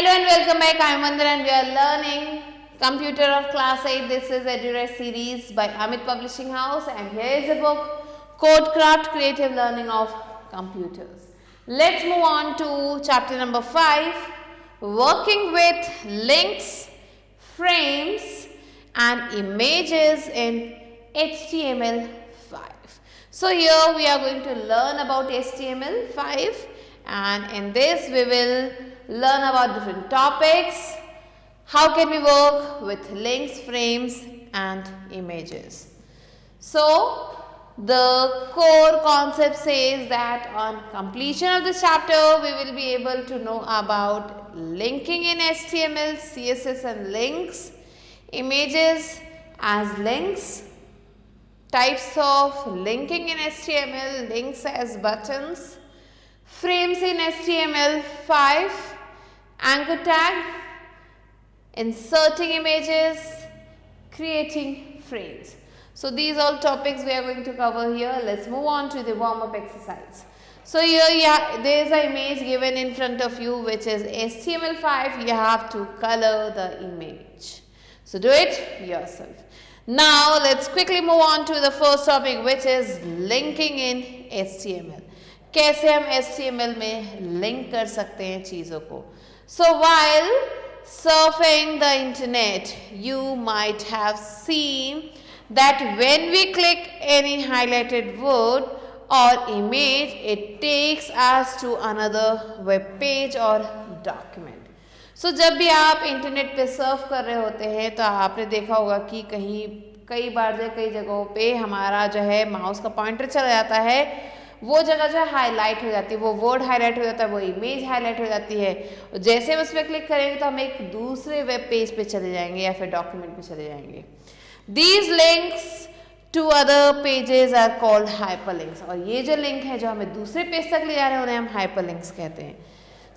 Hello and welcome back. I am Vandana and we are learning Computer of Class 8. This is EduRest series by Amit Publishing House and here is a book Codecraft Creative Learning of Computers. Let's move on to chapter number 5, Working with Links, Frames and Images in HTML5. So here we are going to learn about HTML5 and in this we will learn about different topics. How can we work with links, frames and images? So the core concept says that on completion of this chapter we will be able to know about linking in HTML, CSS and links, images as links, types of linking in HTML, links as buttons, frames in HTML5, anchor tag, inserting images, creating frames. So these all topics we are going to cover here. Let's move on to the warm-up exercise. So here there is an image given in front of you which is HTML5. You have to color the image. So do it yourself. Now let's quickly move on to the first topic which is linking in HTML. कैसे हम HTML में link कर सकते हैं चीज़ों को. So while surfing the internet, you might have seen that when we click any highlighted word or image, it takes us to another web page or document. So जब भी आप इंटरनेट पे सर्फ कर रहे होते हैं तो आपने देखा होगा कि कई बार कई जगहों पे हमारा जो है माउस का पॉइंटर चला जाता है, वो जगह जो है हाईलाइट हो जाती है, वो वर्ड हाईलाइट हो जाता है, वो इमेज हाईलाइट हो जाती है. जैसे हम उस पर क्लिक करेंगे तो हम एक दूसरे वेब पेज पे चले जाएंगे या फिर डॉक्यूमेंट पे चले जाएंगे. These links to other pages are called hyperlinks. और ये जो लिंक है जो हमें दूसरे पेज तक ले जा रहे हैं उन्हें हम hyperlinks कहते हैं.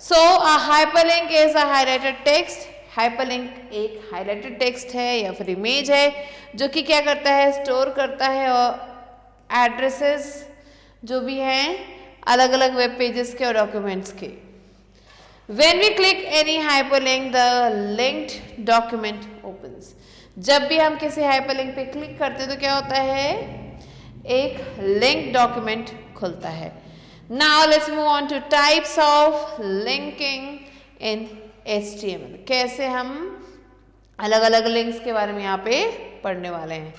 So a hyperlink is a highlighted text. Hyperlink एक highlighted text है या फिर इमेज है जो कि क्या करता है, स्टोर करता है और एड्रेसेस जो भी हैं अलग अलग वेब पेजेस के और डॉक्यूमेंट्स के. When we click any hyperlink, the linked document opens. जब भी हम किसी हाइपरलिंक पे क्लिक करते हैं तो क्या होता है, एक लिंक डॉक्यूमेंट खुलता है. Now let's move on to types of linking in HTML. कैसे हम अलग अलग लिंक्स के बारे में यहाँ पे पढ़ने वाले हैं.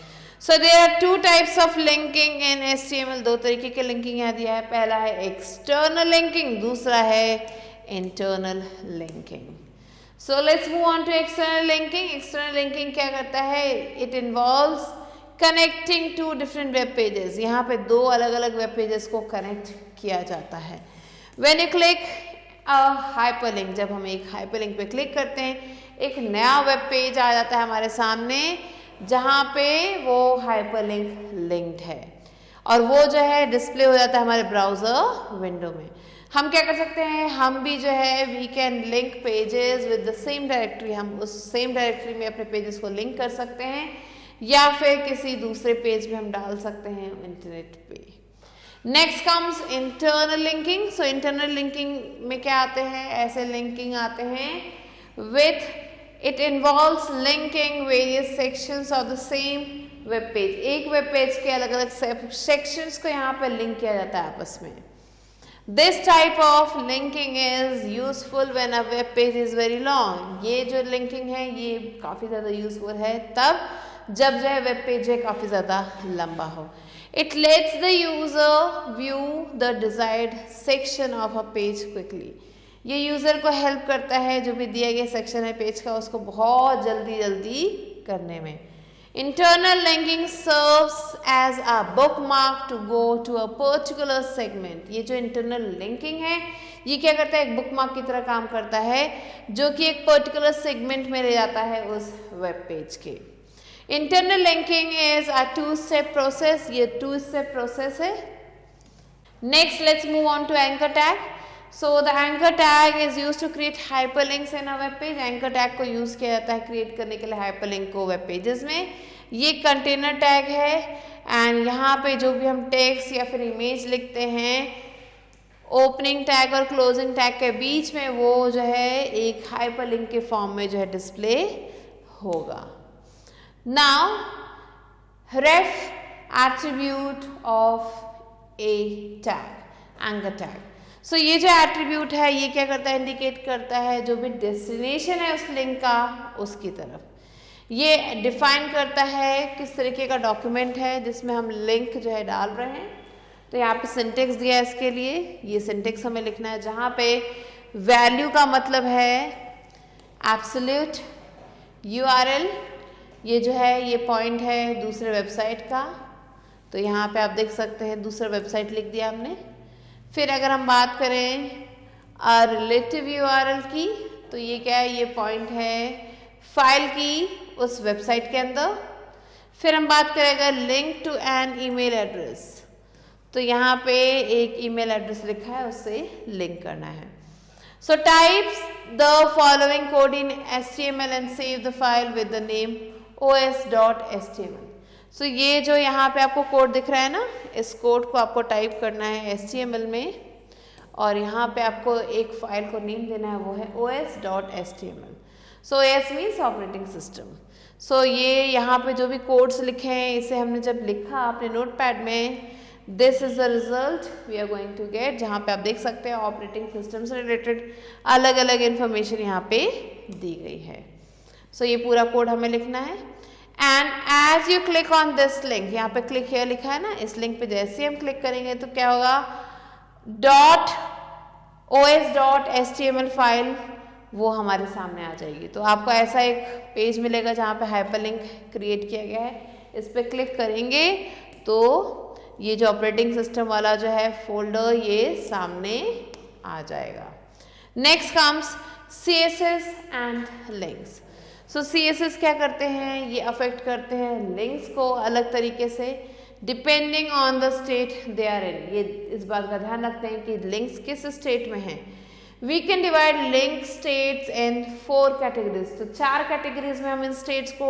So there are two types of linking in HTML. दो तरीके के लिंकिंग यहाँ दिया है. पहला है external linking, दूसरा है internal linking. So let's move on to external linking. External linking क्या करता है? It involves connecting two different web pages. यहाँ पे दो अलग अलग web pages को connect किया जाता है. When you click a hyperlink, जब हम एक hyperlink पे क्लिक करते हैं एक नया वेब पेज आ जाता है हमारे सामने जहाँ पे वो हाइपरलिंक लिंक्ड है और वो जो है डिस्प्ले हो जाता है हमारे ब्राउज़र विंडो में. हम क्या कर सकते हैं, हम भी जो है we can link pages with the same directory. हम उस सेम डायरेक्टरी में अपने पेजेस को लिंक कर सकते हैं या फिर किसी दूसरे पेज में हम डाल सकते हैं इंटरनेट पे. Next comes internal linking. So internal linking में क्या आते हैं, ऐसे लिंकिंग आते हैं with It involves linking various sections of the same web page. एक वेब पेज के अलग अलग sections को यहाँ पर लिंक किया जाता है आपस में. This type of linking is useful when a web page is very long. ये जो linking है ये काफ़ी ज़्यादा useful है तब जब जो है वेब पेज है काफ़ी ज़्यादा लंबा हो. It lets the user view the desired section of a page quickly. ये यूज़र को हेल्प करता है जो भी दिया गया सेक्शन है पेज का उसको बहुत जल्दी करने में. Internal linking serves as a bookmark to go to a particular segment. ये जो इंटरनल लिंकिंग है ये क्या करता है, एक बुकमार्क की तरह काम करता है जो कि एक पर्टिकुलर सेगमेंट में ले जाता है उस वेब पेज के. Internal linking is a 2-step process. ये 2-step प्रोसेस है. Next let's move on to anchor tag. So the anchor tag is used to create hyperlinks in a web page. Anchor tag को use किया जाता है create करने के लिए hyperlink को वेब पेजेस में. ये कंटेनर टैग है एंड यहाँ पे जो भी हम टेक्स्ट या फिर इमेज लिखते हैं ओपनिंग टैग और क्लोजिंग टैग के बीच में वो जो है एक हाइपरलिंक के फॉर्म में जो है डिस्प्ले होगा। Now href attribute of a tag, anchor tag. So ये जो एट्रीब्यूट है ये क्या करता है, इंडिकेट करता है जो भी डेस्टिनेशन है उस लिंक का उसकी तरफ। ये डिफाइन करता है किस तरीके का डॉक्यूमेंट है जिसमें हम लिंक जो है डाल रहे हैं। तो यहाँ पे सिंटेक्स दिया है इसके लिए, ये सिंटेक्स हमें लिखना है जहाँ पे वैल्यू का मतलब है एब्सोल्यूट URL, ये जो है ये पॉइंट है दूसरे वेबसाइट का। तो यहाँ पे आप देख सकते हैं दूसरा वेबसाइट लिख दिया हमने। फिर अगर हम बात करें रिलेटिव URL की, तो ये क्या है, ये पॉइंट है फाइल की उस वेबसाइट के अंदर। फिर हम बात करेंगे link to an email address, तो यहाँ पे एक ईमेल एड्रेस लिखा है उससे लिंक करना है। सो types the following code in HTML and save the file with the name os.html। सो ये जो यहाँ पे आपको कोड दिख रहा है ना, इस कोड को आपको टाइप करना है HTML में और यहाँ पे आपको एक फाइल को नेम देना है, वो है os.html। सो OS मीन्स ऑपरेटिंग सिस्टम। सो ये यहाँ पे जो भी कोड्स लिखे हैं इसे हमने जब लिखा अपने नोटपैड में, this is the result we are going to get, जहाँ पे आप देख सकते हैं ऑपरेटिंग सिस्टम से रिलेटेड अलग अलग इंफॉर्मेशन यहाँ पे दी गई है। सो ये पूरा कोड हमें लिखना है। And as you click on this link, यहाँ पे क्लिक हियर लिखा है ना, इस लिंक पे जैसे ही हम क्लिक करेंगे तो क्या होगा, .os.html फाइल वो हमारे सामने आ जाएगी। तो आपको ऐसा एक पेज मिलेगा जहाँ पे हाइपरलिंक क्रिएट किया गया है, इस पे क्लिक करेंगे तो ये जो ऑपरेटिंग सिस्टम वाला जो है फोल्डर ये सामने आ जाएगा। Next comes CSS and links. So CSS क्या करते हैं, ये अफेक्ट करते हैं लिंक्स को अलग तरीके से depending on the state they are in. ये इस बात का ध्यान रखते हैं कि लिंक्स किस स्टेट में हैं। We can divide link states in 4 categories. तो 4 कैटेगरीज में हम इन स्टेट्स को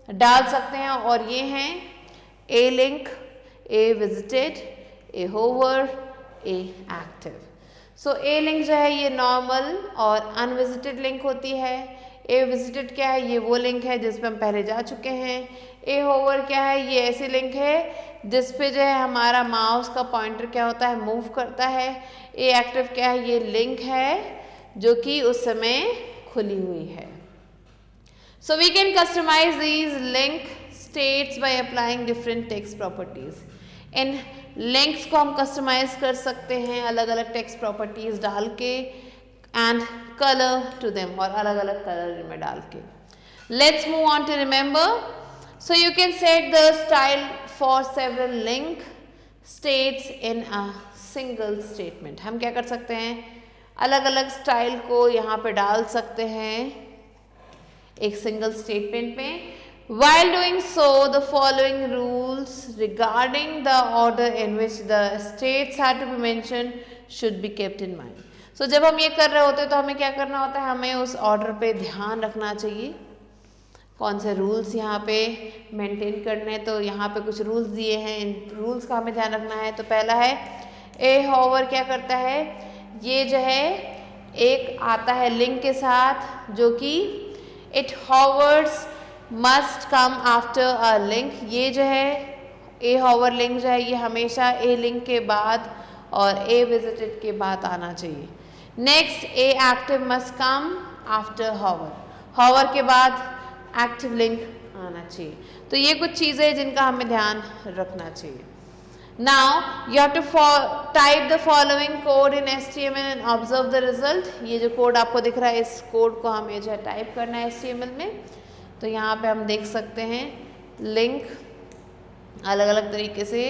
डाल सकते हैं और ये हैं ए लिंक, ए विजिटेड, ए होवर, ए एक्टिव। सो ए लिंक जो है ये नॉर्मल और अनविजिटेड लिंक होती है। ए विजिटेड क्या है, ये वो लिंक है जिस पे हम पहले जा चुके हैं। ए होवर क्या है, ये ऐसी लिंक है जिस पे जो है हमारा माउस का पॉइंटर क्या होता है, मूव करता है। ए एक्टिव क्या है, ये लिंक है जो कि उस समय खुली हुई है। So we can customise these link states by applying different text properties. In links को हम कस्टमाइज कर सकते हैं अलग अलग टेक्स्ट प्रॉपर्टीज डाल के एंड कलर टू देम, और अलग अलग कलर में डाल के। Let's move on to remember. So you can set the style for several link states in a single statement. हम क्या कर सकते हैं, अलग अलग स्टाइल को यहाँ पे डाल सकते हैं एक सिंगल स्टेटमेंट में। While doing so, the following rules regarding the order in which the states are to be mentioned should be kept in mind. So जब हम ये कर रहे होते हैं तो हमें क्या करना होता है, हमें उस ऑर्डर पे ध्यान रखना चाहिए कौन से रूल्स यहाँ पे मेंटेन करने। तो यहाँ पे कुछ रूल्स दिए हैं, इन रूल्स का हमें ध्यान रखना है। तो पहला है ए होवर क्या करता है, ये जो है एक आता है लिंक के साथ जो कि it hovers must come after a link. ये जो है ए होवर लिंक जो है ये हमेशा ए लिंक के बाद और ए विजिटेड के बाद आना चाहिए। Next a active must come after hover, hover के बाद एक्टिव लिंक आना चाहिए। तो ये कुछ चीज़ें जिनका हमें ध्यान रखना चाहिए। Now you have to type the following code in HTML and observe the result. ये जो कोड आपको दिख रहा है इस कोड को हमें जो है टाइप करना है HTML में। तो यहाँ पे हम देख सकते हैं लिंक अलग अलग तरीके से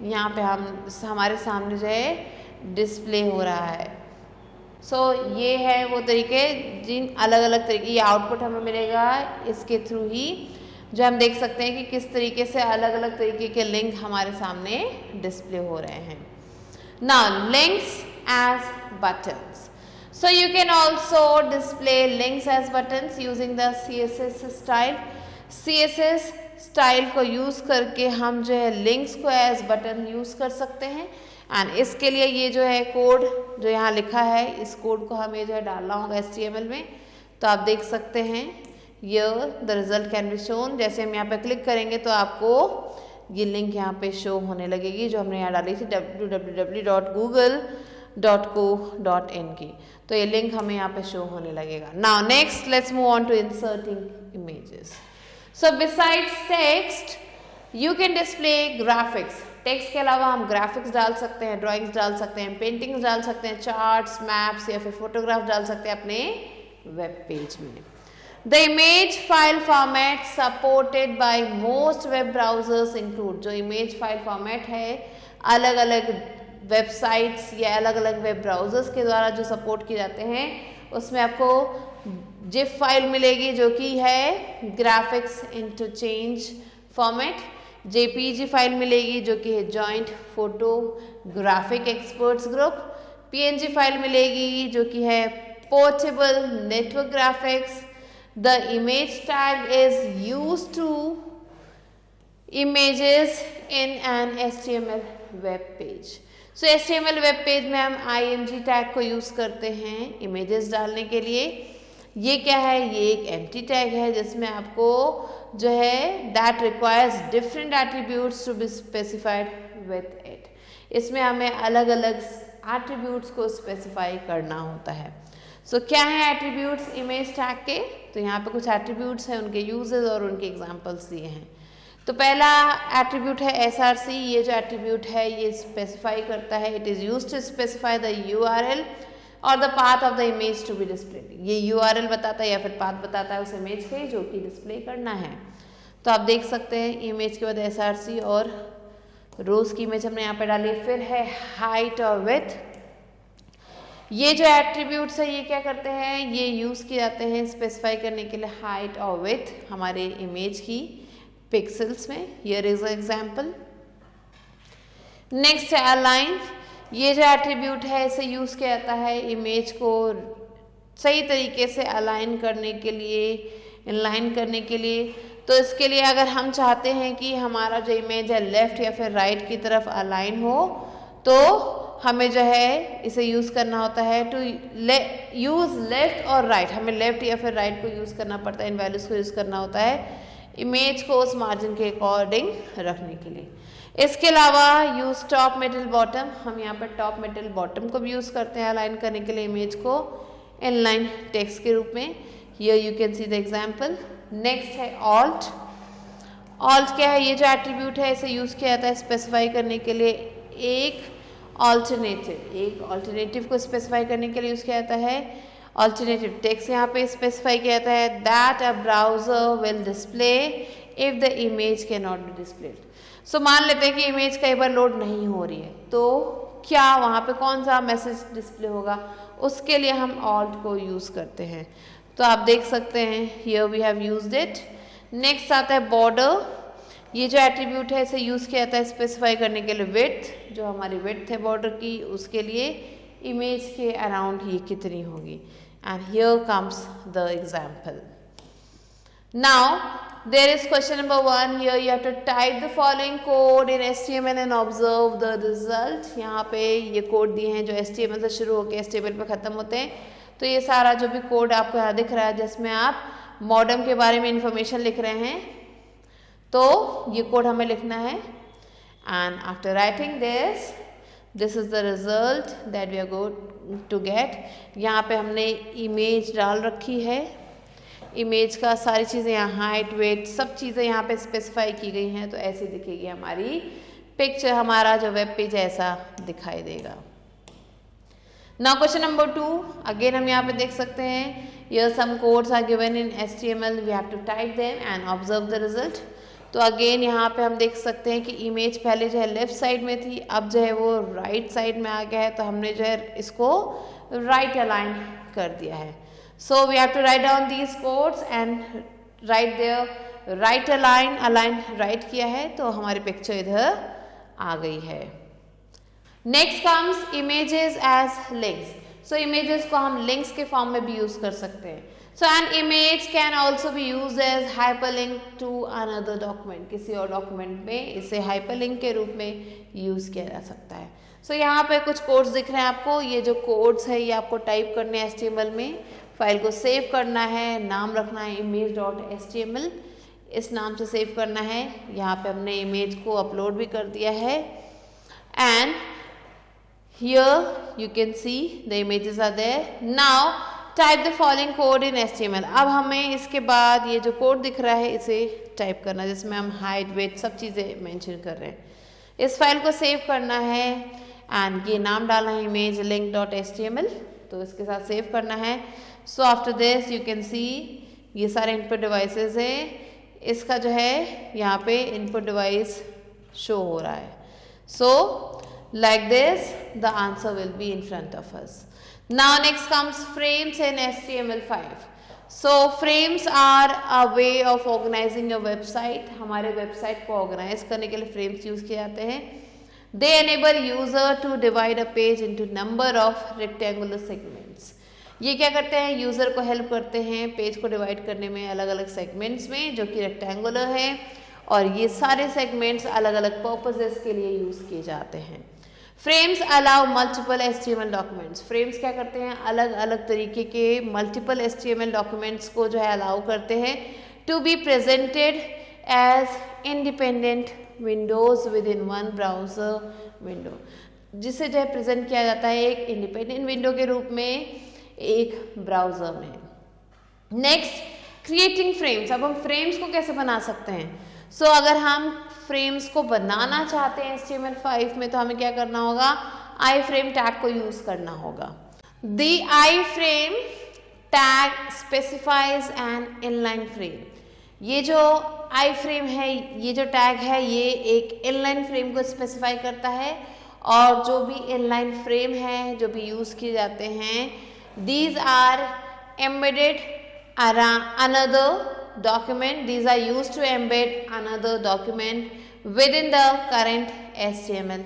यहाँ पे हमारे सामने जो है डिस्प्ले हो रहा है। सो ये है वो तरीके जिन अलग अलग तरीके, ये आउटपुट हमें मिलेगा इसके थ्रू ही जो हम देख सकते हैं कि किस तरीके से अलग अलग तरीके के लिंक हमारे सामने डिस्प्ले हो रहे हैं। Now links as buttons. So you can also display links as buttons using the CSS style. CSS style को यूज़ करके हम जो है लिंक्स को एज बटन यूज़ कर सकते हैं। एंड इसके लिए ये जो है कोड जो यहाँ लिखा है, इस कोड को हमें जो है डालना होगा HTML में। तो आप देख सकते हैं ये the result can be shown. जैसे हम यहाँ पे क्लिक करेंगे तो आपको ये लिंक यहाँ पे शो होने लगेगी जो हमने यहाँ डाली थी www.google.co.in की। तो ये लिंक हमें यहाँ पे शो होने लगेगा। Now next let's move on to inserting images. So besides text you can display graphics. Text के अलावा हम ग्राफिक्स डाल सकते हैं, ड्राइंग्स डाल सकते हैं, पेंटिंग्स डाल सकते हैं, चार्ट्स, मैप्स या फिर फोटोग्राफ डाल सकते हैं अपने वेब पेज में। The image file format supported by most web browsers include, जो image file format है अलग अलग वेबसाइट्स या अलग अलग वेब ब्राउजर्स के द्वारा जो सपोर्ट किए जाते हैं उसमें आपको जिप फाइल मिलेगी जो कि है graphics interchange format, JPG file मिलेगी जो कि है joint photographic experts group, PNG file मिलेगी जो कि है portable network graphics. The image tag is used to images in an HTML web page. So HTML web page में हम img tag को यूज करते हैं images डालने के लिए। ये क्या है? ये एक empty tag है जिसमें आपको जो है that requires different attributes to be specified with it. इसमें हमें अलग अलग attributes को specify करना होता है। सो क्या है एट्रीब्यूट्स इमेज टैग के? तो यहाँ पे कुछ एट्रीब्यूट्स हैं, उनके यूजेस और उनके एग्जांपल्स दिए हैं। तो पहला एट्रीब्यूट है SRC। ये जो एट्रीब्यूट है ये स्पेसिफाई करता है, it is used to specify the URL और the path of the image to be displayed. ये URL बताता है या फिर पाथ बताता है उस इमेज के जो कि डिस्प्ले करना है। तो आप देख सकते हैं इमेज के बाद SRC और रोज की इमेज हमने यहाँ पे डाली। फिर है हाइट और विड्थ। ये जो एट्रीब्यूट्स है ये क्या करते हैं? ये यूज किए जाते हैं स्पेसिफाई करने के लिए हाइट और विड्थ हमारे इमेज की पिक्सेल्स में। Here is example. नेक्स्ट है अलाइन। ये जो एट्रीब्यूट है इसे यूज किया जाता है इमेज को सही तरीके से अलाइन करने के लिए, इनलाइन करने के लिए। तो इसके लिए अगर हम चाहते हैं कि हमारा जो इमेज है लेफ्ट या फिर राइट की तरफ अलाइन हो तो हमें जो है इसे यूज़ करना होता है टू यूज़ लेफ्ट और राइट। हमें लेफ्ट या फिर राइट को यूज़ करना पड़ता है, इन वैल्यूज़ को यूज़ करना होता है इमेज को उस मार्जिन के अकॉर्डिंग रखने के लिए। इसके अलावा यूज़ टॉप मिडल बॉटम। हम यहाँ पर टॉप मिडल बॉटम को भी यूज़ करते हैं अलाइन करने के लिए इमेज को इनलाइन टेक्स्ट के रूप में। Here you can see the example. Next है ऑल्ट। ऑल्ट क्या है? ये जो एट्रीब्यूट है इसे यूज़ किया जाता है स्पेसिफाई करने के लिए एक ऑल्टरनेटिव को स्पेसिफाई करने के लिए यूज़ किया जाता है। ऑल्टरनेटिव टेक्स्ट यहाँ पे स्पेसिफाई किया जाता है that a browser will display if the image can not be displayed. So मान लेते हैं कि इमेज कई बार लोड नहीं हो रही है तो क्या वहाँ पे कौन सा मैसेज डिस्प्ले होगा? उसके लिए हम ऑल्ट को यूज़ करते हैं। तो आप देख सकते हैं here we have used it. Next आता है बॉर्डर। ये जो एट्रीब्यूट है इसे यूज़ किया जाता है स्पेसिफाई करने के लिए विड्थ, जो हमारी विड्थ है बॉर्डर की उसके लिए इमेज के अराउंड ये कितनी होगी। And here comes the example. Now there is question number 1। Here you have to type the following code in HTML and observe the result. यहाँ पे ये कोड दिए हैं जो HTML से शुरू होकर HTML पे ख़त्म होते हैं। तो ये सारा जो भी कोड आपको यहाँ दिख रहा है जिसमें आप मॉडम के बारे में इंफॉर्मेशन लिख रहे हैं तो ये कोड हमें लिखना है। And after writing this is the result that we are going to get. यहाँ पे हमने इमेज डाल रखी है, इमेज का सारी चीज़ें यहाँ हाइट वेट सब चीज़ें यहाँ पे स्पेसिफाई की गई हैं। तो ऐसे दिखेगी हमारी पिक्चर, हमारा जो वेब पेज ऐसा दिखाई देगा। नाउ क्वेश्चन नंबर 2 अगेन हम यहाँ पे देख सकते हैं here some codes are given in HTML, we have to type them and observe the result। तो अगेन यहाँ पे हम देख सकते हैं कि इमेज पहले जो है लेफ्ट साइड में थी, अब जो है वो राइट साइड में आ गया है। तो हमने जो है इसको राइट अलाइन कर दिया है। So we have to write down these codes and write there right align right किया है तो हमारी पिक्चर इधर आ गई है। Next comes images as links. So images को हम लिंक्स के फॉर्म में भी यूज कर सकते हैं। So an image can also be use as hyperlink to another document. किसी और डॉक्यूमेंट में इसे हाइपरलिंक के रूप में यूज किया जा सकता है। सो यहाँ पे कुछ कोड्स दिख रहे हैं आपको, ये जो कोड्स है ये आपको टाइप करने हैं HTML में, फाइल को सेव करना है, नाम रखना है image.html, इस नाम से सेव करना है। यहाँ पे हमने इमेज को अपलोड भी कर दिया है and here you can see the images are there. Now type the following code in HTML. अब हमें इसके बाद ये जो कोड दिख रहा है इसे टाइप करना है, जिसमें हम हाइट वेट सब चीज़ें मेंशन कर रहे हैं। इस फाइल को सेव करना है एंड ये नाम डालना है image link.html, तो इसके साथ सेव करना है। So after this you can see ये सारे इनपुट डिवाइसेस है, इसका जो है यहाँ पे इनपुट डिवाइस शो हो रहा है। सो like this the answer will be in front of us. Now next comes frames in HTML5. So frames are a way of organizing your website. हमारे वेबसाइट को ऑर्गेनाइज करने के लिए फ्रेम्स यूज किए जाते हैं। They enable user to divide a page into number of rectangular segments. ये क्या करते हैं, यूजर को हेल्प करते हैं पेज को डिवाइड करने में अलग अलग सेगमेंट्स में जो कि रेक्टेंगुलर है, और ये सारे सेगमेंट्स अलग अलग पर्पसेस के लिए यूज किए जाते हैं। Frames allow multiple HTML documents. Frames क्या करते हैं, अलग अलग तरीके के मल्टीपल HTML डॉक्यूमेंट्स को जो है अलाउ करते हैं to be presented as independent windows within one browser window, जिसे जो है प्रेजेंट किया जाता है एक इंडिपेंडेंट विंडो के रूप में एक ब्राउजर में। Next creating frames. अब हम फ्रेम्स को कैसे बना सकते हैं। सो अगर हम फ्रेम्स को बनाना चाहते हैं HTML5 में तो हमें क्या करना होगा, iframe टैग को यूज करना होगा। The iframe tag specifies an inline frame. ये जो iframe है, ये जो टैग है, ये एक inline frame को स्पेसिफाई करता है, और जो भी inline frame है जो भी यूज किए जाते हैं, these are embedded another document. These are used to embed another document within the current HTML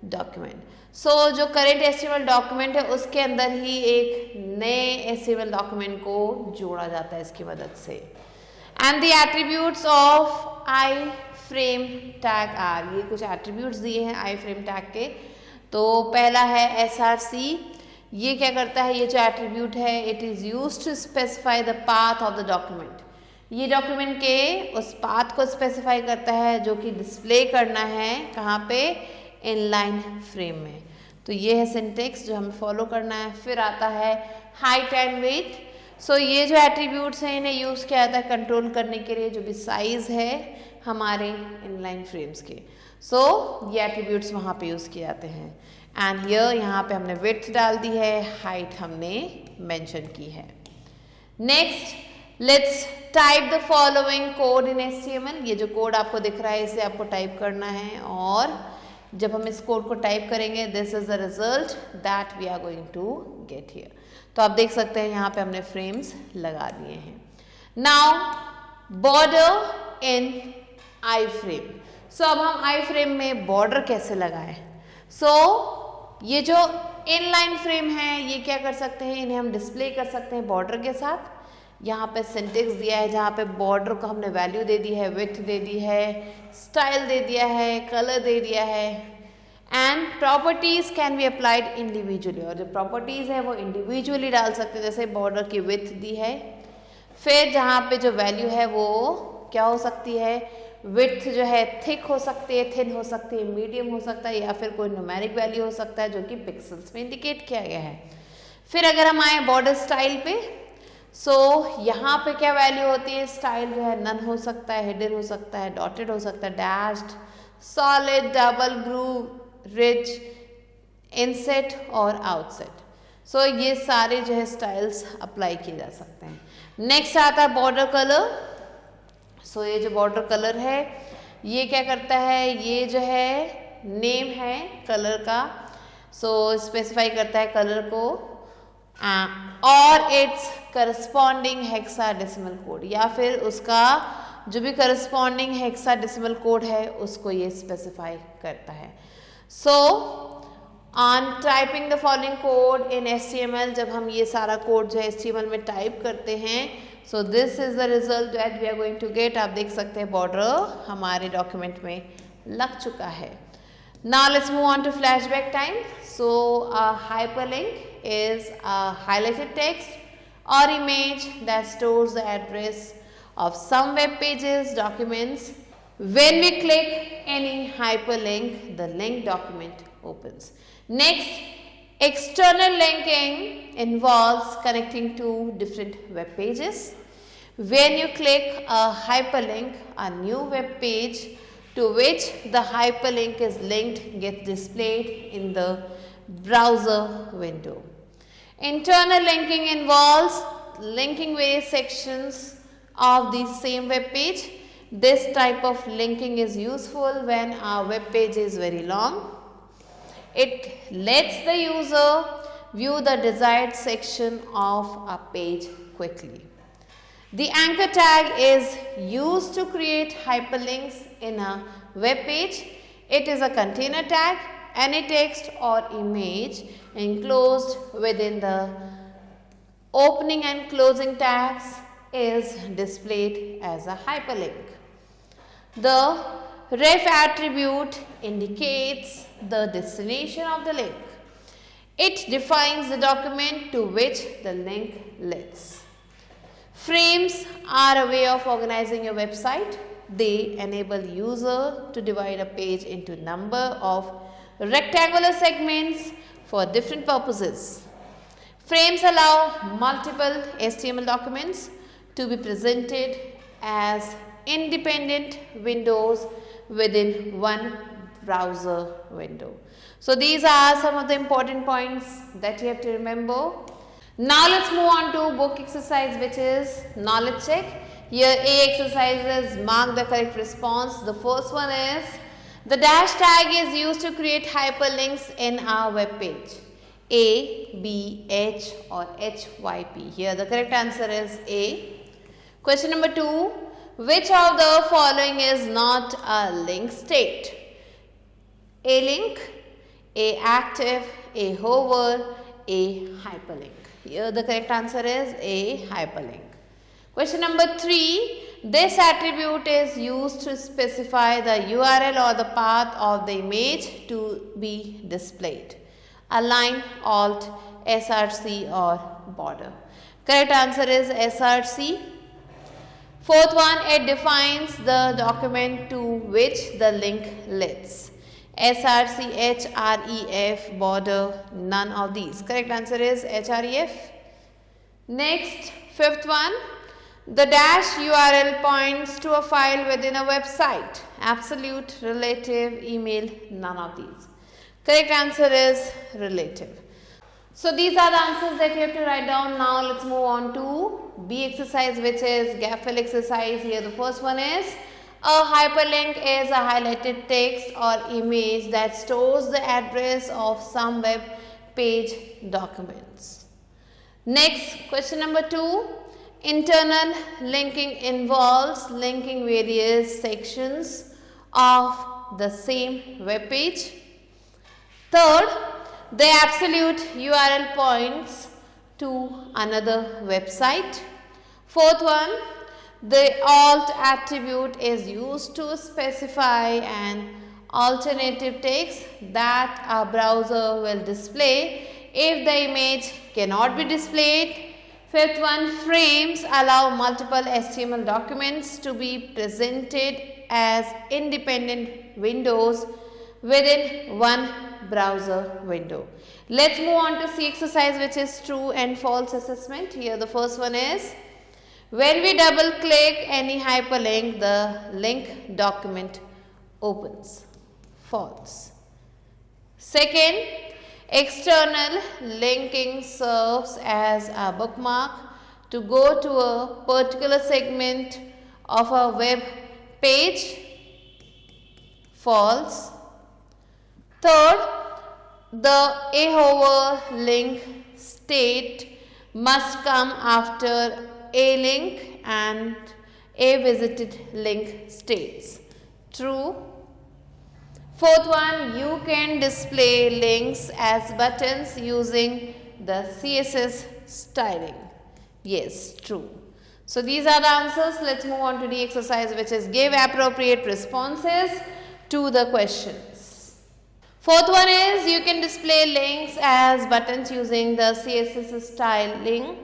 document. So जो current HTML document है उसके अंदर ही एक नए HTML document को जोड़ा जाता है इसकी मदद से। And the attributes of iframe tag are, ये कुछ attributes दिए हैं iframe tag के। तो पहला है src, ये क्या करता है, ये जो attribute है it is used to specify the path of the document. ये डॉक्यूमेंट के उस पाथ को स्पेसिफाई करता है जो कि डिस्प्ले करना है कहाँ पे, इनलाइन फ्रेम में। तो ये है सिंटेक्स जो हमें फॉलो करना है। फिर आता है हाइट एंड वेट। सो ये जो एट्रीब्यूट्स हैं इन्हें यूज़ किया जाता है कंट्रोल करने के लिए जो भी साइज़ है हमारे इनलाइन फ्रेम्स के। सो ये एट्रीब्यूट्स वहाँ पे यूज़ किए जाते हैं। एंड हियर यहाँ पे हमने विड्थ डाल दी है, हाइट हमने मेंशन की है। Next let's type the following code in HTML। ये जो कोड आपको दिख रहा है इसे आपको टाइप करना है, और जब हम इस कोड को टाइप करेंगे this is the result that we are going to get here. तो आप देख सकते हैं यहाँ पे हमने फ्रेम्स लगा दिए हैं। Now border in iframe। सो अब हम iframe में बॉर्डर कैसे लगाएं। सो ये जो इनलाइन फ्रेम है ये क्या कर सकते हैं, इन्हें हम डिस्प्ले कर सकते हैं बॉर्डर के साथ। यहाँ पे सिंटेक्स दिया है जहाँ पे बॉर्डर को हमने वैल्यू दे दी है, विड्थ दे दी है, स्टाइल दे दिया है, कलर दे दिया है, and properties can be applied individually. और जो प्रॉपर्टीज है वो इंडिविजुअली डाल सकते हैं, जैसे बॉर्डर की विड्थ दी है, फिर जहाँ पे जो वैल्यू है वो क्या हो सकती है, विड्थ जो है थिक हो सकती है, थिन हो सकती है, मीडियम हो सकता है, या फिर कोई न्यूमेरिक वैल्यू हो सकता है जो कि पिक्सल्स में इंडिकेट किया गया है। फिर अगर हम आए बॉर्डर स्टाइल पे, सो यहाँ पे क्या वैल्यू होती है, स्टाइल जो है नन हो सकता है, हिडन हो सकता है, डॉटेड हो सकता है, dashed, solid, double groove, ridge, inset और आउटसेट। सो ये सारे जो है स्टाइल्स अप्लाई किए जा सकते हैं। नेक्स्ट आता है बॉर्डर कलर। सो ये जो बॉर्डर कलर है ये क्या करता है, ये जो है नेम है कलर का, सो स्पेसिफाई करता है कलर को, और इट्स करस्पॉन्डिंग हेक्साडेसिमल कोड, या फिर उसका जो भी करस्पॉन्डिंग हेक्साडेसिमल कोड है उसको ये स्पेसिफाई करता है। So on typing the following code in HTML, जब हम ये सारा कोड जो है HTML में टाइप करते हैं, so this is the result that we are going to get. आप देख सकते हैं बॉर्डर हमारे डॉक्यूमेंट में लग चुका है। Now let's move on to flashback time. So a hyperlink is a highlighted text or image that stores the address of some web pages, documents. When we click any hyperlink, the link document opens. Next, external linking involves connecting two different web pages. When you click a hyperlink, a new web page to which the hyperlink is linked gets displayed in the browser window. Internal linking involves linking various sections of the same web page. This type of linking is useful when our web page is very long. It lets the user view the desired section of a page quickly. The anchor tag is used to create hyperlinks in a web page. It is a container tag. Any text or image enclosed within the opening and closing tags is displayed as a hyperlink. The ref attribute indicates the destination of the link. It defines the document to which the link leads. Frames are a way of organizing your website. They enable user to divide a page into number of rectangular segments for different purposes. Frames allow multiple HTML documents to be presented as independent windows within one browser window. So these are some of the important points that you have to remember. Now let's move on to book exercise, which is knowledge check. Here A exercises mark the correct response. The first one is the dash tag is used to create hyperlinks in our web page. A, B, H or HYP. Here the correct answer is A. Question number 2. Which of the following is not a link state? A link, A active, A hover, A hyperlink. Here the correct answer is A hyperlink. Question number 3. This attribute is used to specify the URL or the path of the image to be displayed. Align, Alt, SRC or border. Correct answer is SRC. Fourth one, it defines the document to which the link leads. SRC, HREF, border, none of these. Correct answer is HREF. Next, fifth one, the dash URL points to a file within a website. Absolute, relative, email, none of these. Correct answer is relative. So these are the answers that you have to write down. Now let's move on to B exercise, which is gap fill exercise. Here the first one is a hyperlink is a highlighted text or image that stores the address of some web page documents. Next, question number 2. Internal linking involves linking various sections of the same web page. Third, the absolute URL points to another website. Fourth one, the alt attribute is used to specify an alternative text that a browser will display if the image cannot be displayed. Fifth one, frames allow multiple HTML documents to be presented as independent windows within one browser window. Let's move on to C exercise, which is true and false assessment. Here the first one is when we double click any hyperlink, the link document opens. False. Second, external linking serves as a bookmark to go to a particular segment of a web page. False. Third, the A hover link state must come after A link and A visited link states. True. Fourth one, you can display links as buttons using the CSS styling. Yes, true. So these are the answers. Let's move on to the exercise, which is give appropriate responses to the questions. Fourth one is you can display links as buttons using the CSS styling.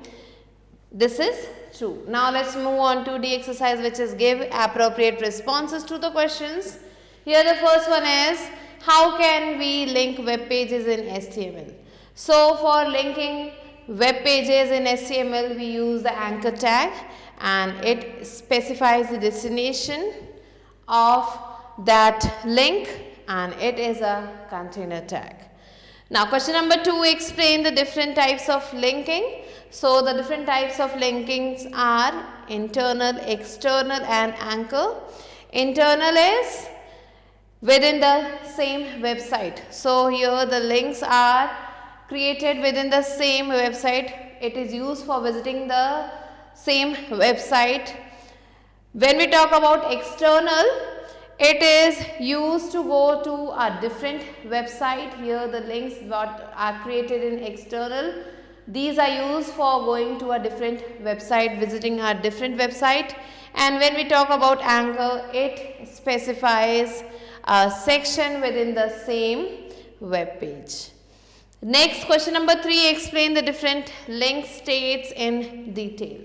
This is true. Now let's move on to the exercise, which is give appropriate responses to the questions. Here the first one is how can we link web pages in HTML? So for linking web pages in HTML, we use the anchor tag, and it specifies the destination of that link, and it is a container tag. Now question number 2, explain the different types of linking. So the different types of linkings are internal, external and anchor. Internal is within the same website. So here the links are created within the same website. It is used for visiting the same website. When we talk about external, it is used to go to a different website. Here the links that are created in external, these are used for going to a different website, visiting a different website. And when we talk about anchor, it specifies a section within the same web page. Next, question number 3, explain the different link states in detail.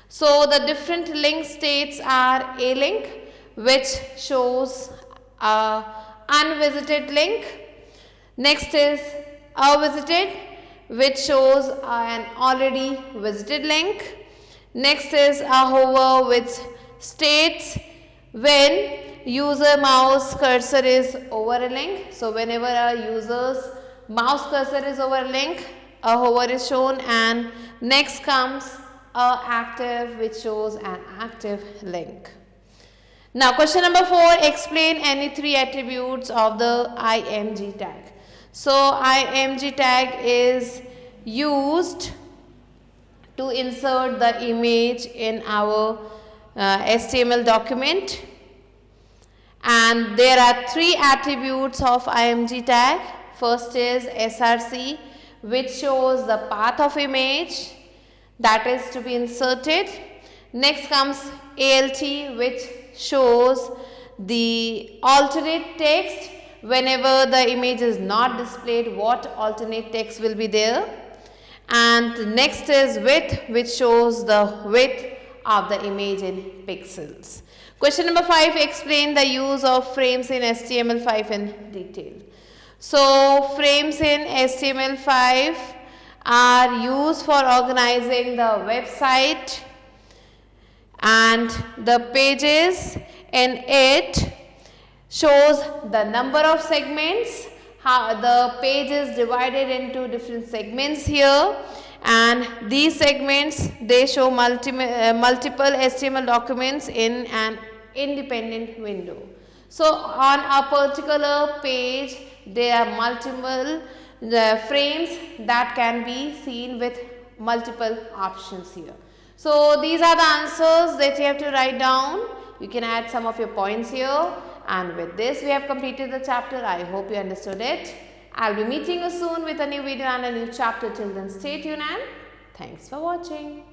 So the different link states are a link, which shows a unvisited link. Next is a visited, which shows an already visited link. Next is a hover, which states when user mouse cursor is over a link. So whenever a user's mouse cursor is over a link, a hover is shown. And next comes a active, which shows an active link. Now question number 4, explain any 3 attributes of the img tag. So img tag is used to insert the image in our HTML document, and there are 3 attributes of img tag. First is src, which shows the path of image that is to be inserted. Next comes alt, which shows the alternate text. Whenever the image is not displayed, what alternate text will be there. And next is width, which shows the width of the image in pixels. Question number 5, explain the use of frames in HTML5 in detail. So frames in HTML5 are used for organizing the website and the pages in it shows the number of segments, how the page is divided into different segments here, and these segments, they show multiple HTML documents in an independent window. So on a particular page, there are multiple frames that can be seen with multiple options here. So these are the answers that you have to write down. You can add some of your points here. And with this, we have completed the chapter. I hope you understood it. I'll be meeting you soon with a new video and a new chapter. Till then, stay tuned and thanks for watching.